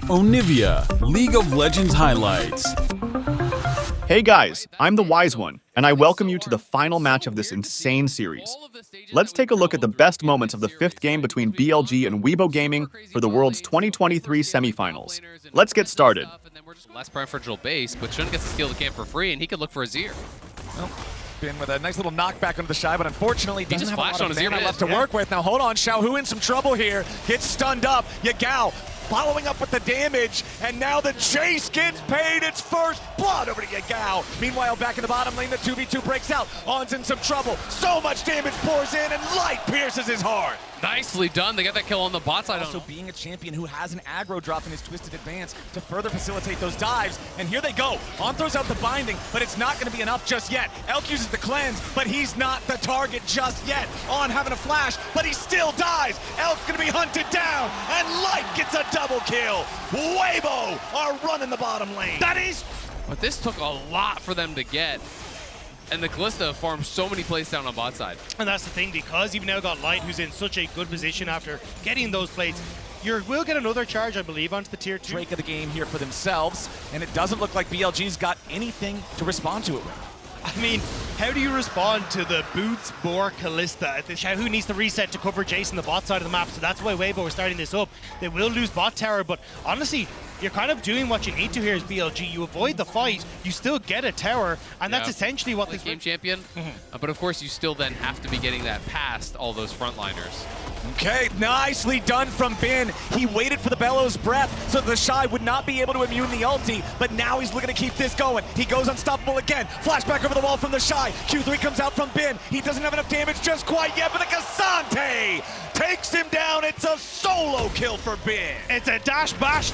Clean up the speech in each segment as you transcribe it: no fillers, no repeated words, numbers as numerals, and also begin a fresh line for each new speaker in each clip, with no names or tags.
Onivia, League of Legends highlights.
Hey guys, I'm the Wise One, and I welcome you to the final match of this insane series. Let's take a look at the best moments of the fifth game between BLG and Weibo Gaming for the World's 2023 semifinals. Let's get started.
Less preferential base, but Shun gets to steal the camp for free, and he could look for a Zir.
Well, been with a nice little knockback onto the Shy, but unfortunately
He
doesn't
just
have a lot
flashed on
of
his
mana
ear
left to work with. Now hold on, Xiaohu in some trouble here. Gets stunned up. Yagao following up with the damage, and now the chase gets paid its first blood over to Yagao. Meanwhile, back in the bottom lane, the 2v2 breaks out. On's in some trouble. So much damage pours in, and Light pierces his heart.
Nicely done. They got that kill on the bot side.
Also being a champion who has an aggro drop in his Twisted Advance to further facilitate those dives. And here they go. On throws out the binding, but it's not going to be enough just yet. Elk uses the cleanse, but he's not the target just yet. On having a flash, but he still dies. Elk's going to be hunted down, and Light gets a double kill. Weibo are running the bottom lane.
But this took a lot for them to get. And the Kalista farmed so many plays down on bot side.
And that's the thing, because you've now got Light, who's in such a good position after getting those plates. You will get another charge, I believe, onto the tier 2.
Drake of the game here for themselves, and it doesn't look like BLG's got anything to respond to it with.
I mean, how do you respond to the Boots Boar Kalista? The Xiaohu needs to reset to cover Jason the bot side of the map, so that's why Weibo are starting this up. They will lose bot tower, but honestly, you're kind of doing what you need to here as BLG. You avoid the fight, you still get a tower, and that's essentially what
the game champion. But of course, you still then have to be getting that past all those frontliners.
Okay, nicely done from Bin. He waited for the Bellows breath so the Shy would not be able to immune the ulti, but now he's looking to keep this going. He goes unstoppable again. Flashback over the wall from the Shy. Q3 comes out from Bin. He doesn't have enough damage just quite yet, but the Cassante takes him down. It's a solo kill for Bin.
It's a dash, bash,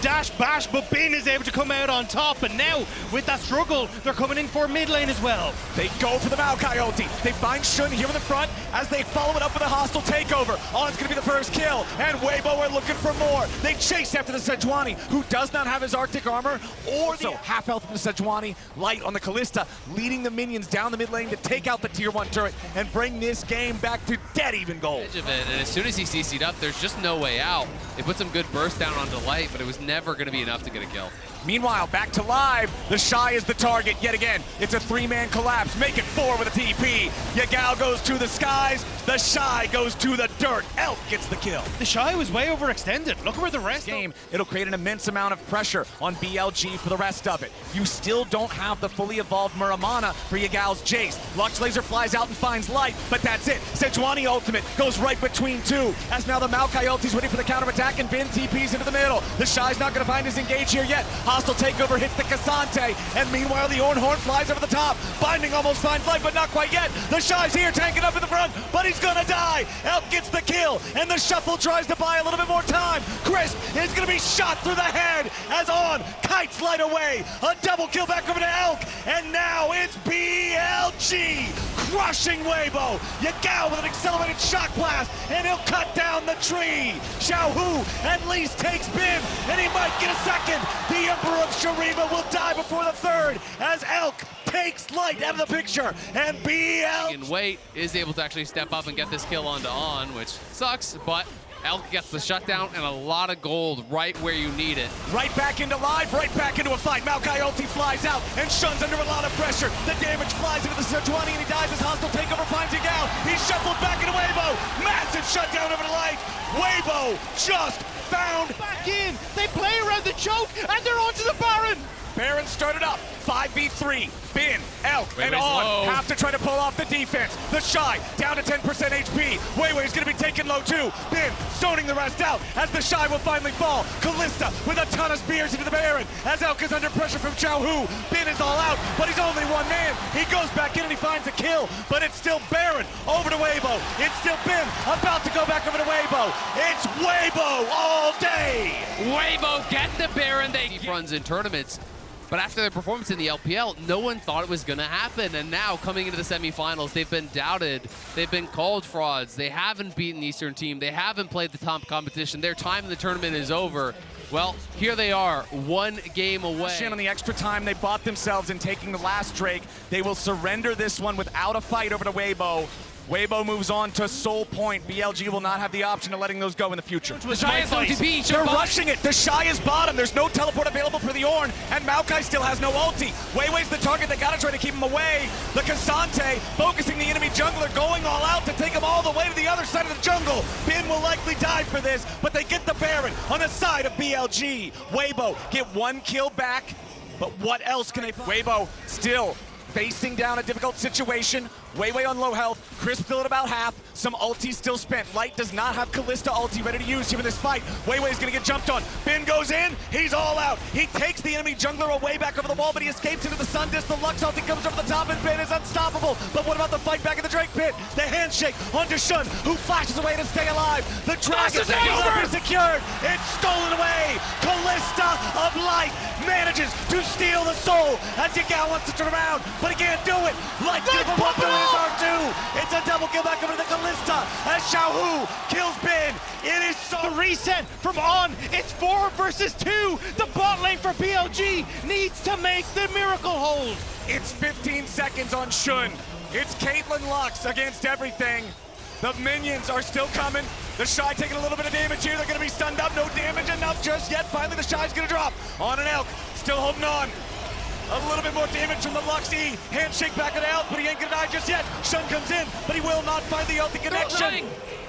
but Bin is able to come out on top, and now, with that struggle, they're coming in for mid lane as well.
They go for the Maokai ulti. They find Shun here in the front as they follow it up with a hostile takeover. On's gonna be the first kill, and Weibo are looking for more. They chase after the Sejuani, who does not have his Arctic armor, or the half health from the Sejuani. Light on the Kalista, leading the minions down the mid lane to take out the tier 1 turret and bring this game back to dead even gold.
Edge of it, and as soon as he CC'd up, there's just no way out. They put some good burst down onto Light, but it was never going to be enough to get a kill.
Meanwhile, back to live, the Shy is the target yet again. It's a 3-man collapse, make it 4 with a TP. Yagao goes to the skies, the Shy goes to the dirt. Elk gets the kill.
The Shy was way overextended. Look where the rest
Game, it'll create an immense amount of pressure on BLG for the rest of it. You still don't have the fully evolved Muramana for Yagao's Jace. Lux Laser flies out and finds Light, but that's it. Sejuani ultimate goes right between two, as now the Maokai ulti's waiting for the counterattack, and Bin TP's into the middle. The Shy's not gonna find his engage here yet. Hostile takeover hits the Cassante, and meanwhile the Ornhorn flies over the top. Binding almost finds Light, but not quite yet. The Shy's here, tanking up in the front, but he's gonna die. Elk gets the kill, and the Shuffle tries to buy a little bit more time. Crisp is gonna be shot through the head as On kites Light away. A double kill back over to Elk, and now it's BLG crushing Weibo. Yagao with an accelerated shock blast, and he'll cut down the tree. Xiaohu at least takes Bin, and he might get a second. The Emperor of Shurima will die before the third as Elk takes Light out of the picture, and BLG
And Wait is able to actually step up and get this kill onto On, which sucks, but Elk gets the shutdown and a lot of gold right where you need it.
right back into live, right back into a fight. Maokai ulti flies out, and Shun's under a lot of pressure. The damage flies into the Sejuani, and he dies as hostile takeover finds Yagao. He's shuffled back into Weibo. Massive shutdown over the Light. Weibo just found
back in. They play around the choke, and they're onto the Baron.
Baron started up, 5v3, Bin, Elk, and
Weiwei's
On
low.
have to try to pull off the defense. The Shy down to 10% HP. Weiwei's gonna be taken low too. Bin zoning the rest out as the Shy will finally fall. Kalista with a ton of spears into the Baron as Elk is under pressure from Xiaohu. Bin is all out, but he's only one man. He goes back in and he finds a kill, but it's still Baron over to Weibo. It's still Bin about to go back over to Weibo. It's Weibo all day.
Weibo get the Baron. They runs in tournaments. But after their performance in the LPL, no one thought it was going to happen. And now, coming into the semifinals, they've been doubted. They've been called frauds. They haven't beaten the Eastern team. They haven't played the top competition. Their time in the tournament is over. Well, here they are, one game away.
On the extra time they bought themselves in taking the last Drake. They will surrender this one without a fight over to Weibo. Weibo moves on to Soul Point. BLG will not have the option of letting those go in the future.
The Shy has OTP.
They're rushing it. The Shy is bottom. There's no teleport available for the Ornn, and Maokai still has no ulti. Weiwei's the target. They gotta try to keep him away. The Cassante focusing the enemy jungler, going all out to take him all the way to the other side of the jungle. Bin will likely die for this, but they get the Baron on the side of BLG. Weibo get one kill back, but what else can they... Weibo still facing down a difficult situation. Weiwei on low health, Crisp still at about half, some ulti still spent. Light does not have Kalista ulti ready to use here in this fight. Weiwei's gonna get jumped on. Bin goes in, he's all out. He takes the enemy jungler away back over the wall, but he escapes into the sun disc. The Lux ulti comes over the top, and Bin is unstoppable. But what about the fight back in the Drake pit? The handshake onto Shun, who flashes away to stay alive. The dragon is secured. It's stolen away. Kalista of Light manages to steal the soul as Yagao wants to turn around, but he can't do it. Light's gonna come up to his R2. It's a double kill back over to the Kalista as Xiaohu kills Bin. It is so...
The reset from On. It's 4 versus 2. The bot lane for BLG needs to make the miracle hold.
It's 15 seconds on Shun. It's Caitlyn Lux against everything. The minions are still coming. The Shy taking a little bit of damage here. They're going to be stunned up. No damage enough just yet. Finally, the Shy's going to drop. On an Elk. Still holding on. A little bit more damage from the Luxy. Handshake back at Elk, but he ain't going to die just yet. Shun comes in, but he will not find the ulti connection.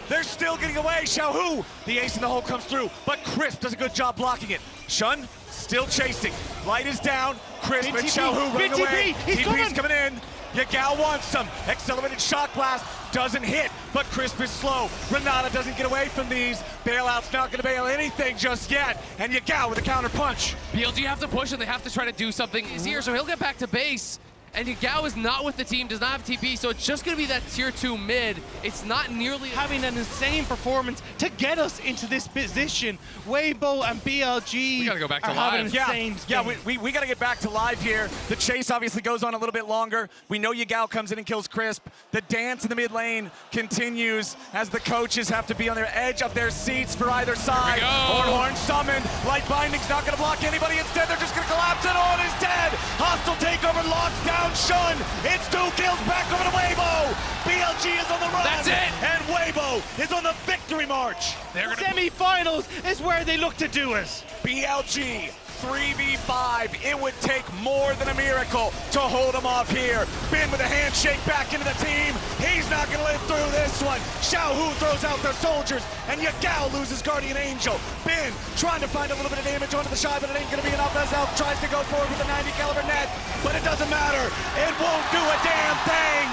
They're still getting away. Xiaohu, the ace in the hole comes through, but Crisp does a good job blocking it. Shun still chasing. Light is down. Crisp and Xiaohu running away. TP's coming in. Yagao wants some. Accelerated shock blast doesn't hit, but Crisp is slow. Renata doesn't get away from these. Bailout's not going to bail anything just yet. And Yagao with a counter punch.
BLG have to push and they have to try to do something. He's here, so he'll get back to base. And Yagao is not with the team, does not have TP, so it's just going to be that tier 2 mid. It's not nearly
having an insane performance to get us into this position. Weibo and BLG
we gotta go back to
are
live.
having insane
we got to get back to live here. The chase obviously goes on a little bit longer. We know Yagao comes in and kills Crisp. The dance in the mid lane continues as the coaches have to be on their edge of their seats for either side. Horn summoned. Light Binding's not going to block anybody. Instead, they're just going to collapse it. On is dead. Hostile takeover locks down Shun. It's 2 kills back over to Weibo. BLG is on the run.
That's it.
And Weibo is on the victory march.
Semi-finals is where they look to do it.
BLG 3v5. It would take more than a miracle to hold him off here. Bin with a handshake back into the team. He's not going to live through this one. Xiaohu throws out their soldiers, and Yagao loses Guardian Angel. Bin trying to find a little bit of damage onto the Shy, but it ain't going to be enough as Elf tries to go forward with a 90 caliber net, but it doesn't matter. It won't do a damn thing.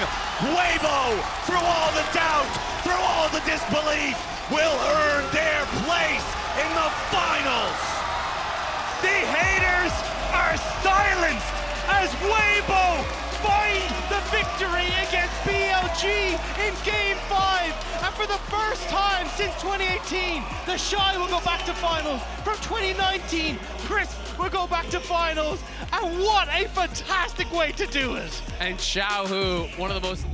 Weibo, through all the doubt, through all the disbelief, will earn their place in the finals. The haters are silenced as Weibo find the victory against BLG in Game 5. And for the first time since 2018, the Shy will go back to finals. From 2019, Crisp will go back to finals. And what a fantastic way to do it.
And Xiaohu, one of the most